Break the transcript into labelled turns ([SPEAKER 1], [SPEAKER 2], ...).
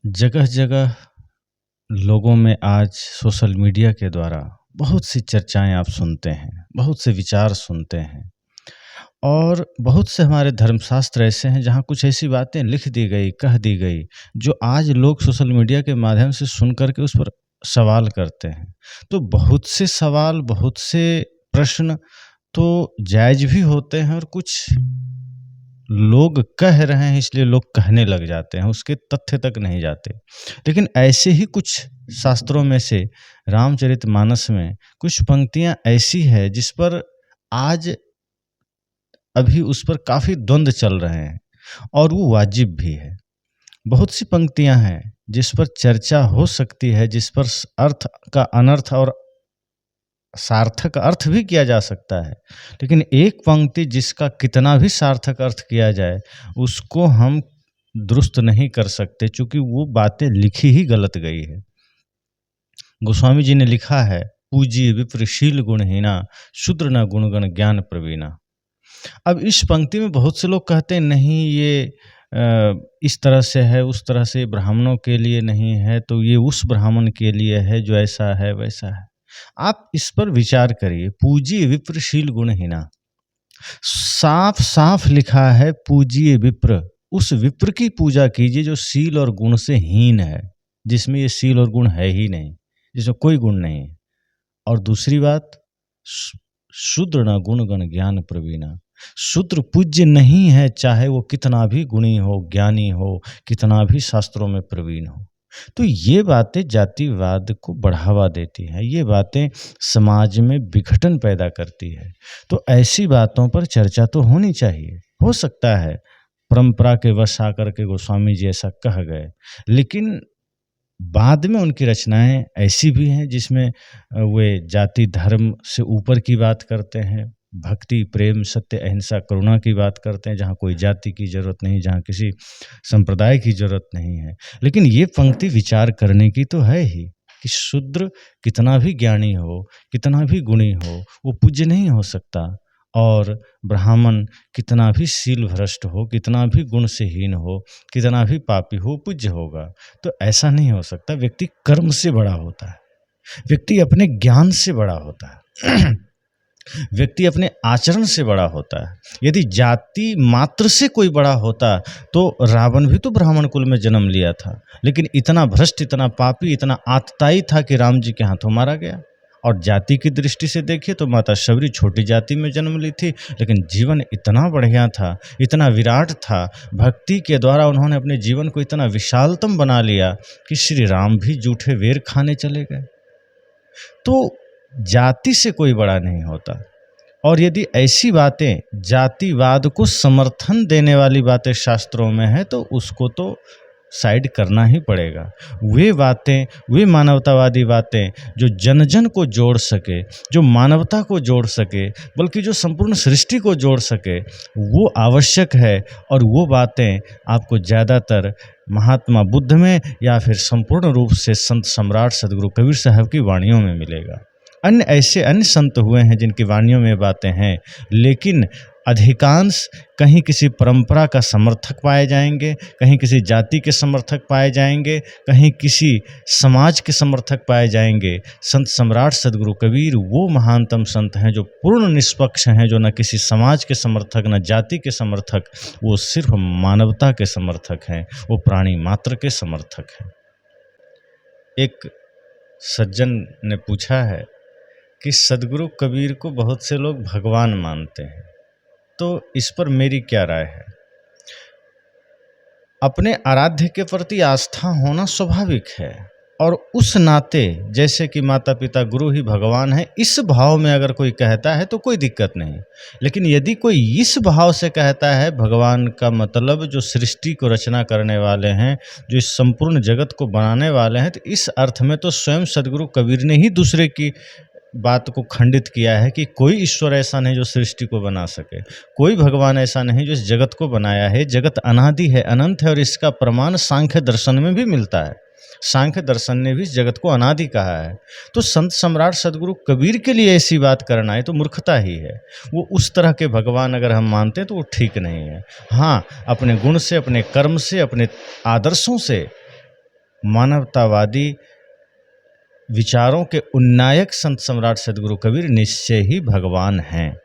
[SPEAKER 1] जगह जगह लोगों में आज सोशल मीडिया के द्वारा बहुत सी चर्चाएं आप सुनते हैं, बहुत से विचार सुनते हैं और बहुत से हमारे धर्मशास्त्र ऐसे हैं जहाँ कुछ ऐसी बातें लिख दी गई, कह दी गई, जो आज लोग सोशल मीडिया के माध्यम से सुन कर के उस पर सवाल करते हैं। तो बहुत से सवाल, बहुत से प्रश्न तो जायज़ भी होते हैं और कुछ लोग कह रहे हैं इसलिए लोग कहने लग जाते हैं, उसके तथ्य तक नहीं जाते। लेकिन ऐसे ही कुछ शास्त्रों में से रामचरितमानस में कुछ पंक्तियाँ ऐसी है जिस पर आज अभी उस पर काफ़ी द्वंद्व चल रहे हैं और वो वाजिब भी है। बहुत सी पंक्तियाँ हैं जिस पर चर्चा हो सकती है, जिस पर अर्थ का अनर्थ और सार्थक अर्थ भी किया जा सकता है। लेकिन एक पंक्ति जिसका कितना भी सार्थक अर्थ किया जाए, उसको हम दुरुस्त नहीं कर सकते, चूँकि वो बातें लिखी ही गलत गई है। गोस्वामी जी ने लिखा है, पूज्य विप्रशील गुणहीना, शूद्र न गुणगण ज्ञान प्रवीणा। अब इस पंक्ति में बहुत से लोग कहते हैं नहीं ये इस तरह से है, उस तरह से ब्राह्मणों के लिए नहीं है, तो ये उस ब्राह्मण के लिए है जो ऐसा है वैसा है। आप इस पर विचार करिए, पूज्य विप्रशील गुणहीना, साफ साफ लिखा है पूज्य विप्र, उस विप्र की पूजा कीजिए जो शील और गुण से हीन है, जिसमें ये शील और गुण है ही नहीं, जिसमें कोई गुण नहीं है। और दूसरी बात, शूद्र न गुण गण ज्ञान प्रवीणा, शूद्र पूज्य नहीं है चाहे वो कितना भी गुणी हो, ज्ञानी हो, कितना भी शास्त्रों में प्रवीण हो। तो ये बातें जातिवाद को बढ़ावा देती हैं, ये बातें समाज में विघटन पैदा करती है। तो ऐसी बातों पर चर्चा तो होनी चाहिए। हो सकता है परंपरा के वश आकर के गोस्वामी जी ऐसा कह गए, लेकिन बाद में उनकी रचनाएं ऐसी भी हैं जिसमें वे जाति धर्म से ऊपर की बात करते हैं, भक्ति प्रेम सत्य अहिंसा करुणा की बात करते हैं, जहाँ कोई जाति की जरूरत नहीं, जहाँ किसी संप्रदाय की जरूरत नहीं है। लेकिन ये पंक्ति विचार करने की तो है ही कि शूद्र कितना भी ज्ञानी हो, कितना भी गुणी हो, वो पूज्य नहीं हो सकता, और ब्राह्मण कितना भी शील भ्रष्ट हो, कितना भी गुण से हीन हो, कितना भी पापी हो, पूज्य होगा। तो ऐसा नहीं हो सकता। व्यक्ति कर्म से बड़ा होता है, व्यक्ति अपने ज्ञान से बड़ा होता है व्यक्ति अपने आचरण से बड़ा होता है। यदि जाति मात्र से कोई बड़ा होता तो रावण भी तो ब्राह्मण कुल में जन्म लिया था, लेकिन इतना भ्रष्ट, इतना पापी, इतना आतताई था कि राम जी के हाथों मारा गया। और जाति की दृष्टि से देखिए तो माता शबरी छोटी जाति में जन्म ली थी, लेकिन जीवन इतना बढ़िया था, इतना विराट था, भक्ति के द्वारा उन्होंने अपने जीवन को इतना विशालतम बना लिया कि श्री राम भी जूठे वेर खाने चले गए। तो जाति से कोई बड़ा नहीं होता। और यदि ऐसी बातें, जातिवाद को समर्थन देने वाली बातें शास्त्रों में है, तो उसको तो साइड करना ही पड़ेगा। वे बातें, वे मानवतावादी बातें जो जन जन को जोड़ सके, जो मानवता को जोड़ सके, बल्कि जो संपूर्ण सृष्टि को जोड़ सके, वो आवश्यक है। और वो बातें आपको ज़्यादातर महात्मा बुद्ध में या फिर संपूर्ण रूप से संत सम्राट सदगुरु कबीर साहब की वाणियों में मिलेगा। अन्य संत हुए हैं जिनकी वाणियों में बातें हैं, लेकिन अधिकांश कहीं किसी परंपरा का समर्थक पाए जाएंगे, कहीं किसी जाति के समर्थक पाए जाएंगे, कहीं किसी समाज के समर्थक पाए जाएंगे। संत सम्राट सदगुरु कबीर वो महानतम संत हैं जो पूर्ण निष्पक्ष हैं, जो न किसी समाज के समर्थक, न जाति के समर्थक, वो सिर्फ मानवता के समर्थक हैं, वो प्राणी मात्र के समर्थक हैं। एक सज्जन ने पूछा है कि सदगुरु कबीर को बहुत से लोग भगवान मानते हैं, तो इस पर मेरी क्या राय है। अपने आराध्य के प्रति आस्था होना स्वाभाविक है, और उस नाते जैसे कि माता पिता गुरु ही भगवान है, इस भाव में अगर कोई कहता है तो कोई दिक्कत नहीं। लेकिन यदि कोई इस भाव से कहता है भगवान का मतलब जो सृष्टि को रचना करने वाले हैं, जो इस संपूर्ण जगत को बनाने वाले हैं, तो इस अर्थ में तो स्वयं सदगुरु कबीर ने ही दूसरे की बात को खंडित किया है कि कोई ईश्वर ऐसा नहीं जो सृष्टि को बना सके, कोई भगवान ऐसा नहीं जो इस जगत को बनाया है। जगत अनादि है, अनंत है, और इसका प्रमाण सांख्य दर्शन में भी मिलता है। सांख्य दर्शन ने भी इस जगत को अनादि कहा है। तो संत सम्राट सदगुरु कबीर के लिए ऐसी बात करना है तो मूर्खता ही है। वो उस तरह के भगवान अगर हम मानते हैं तो वो ठीक नहीं है। हाँ, अपने गुण से, अपने कर्म से, अपने आदर्शों से मानवतावादी विचारों के उन्नायक संत सम्राट सदगुरु कबीर निश्चय ही भगवान हैं।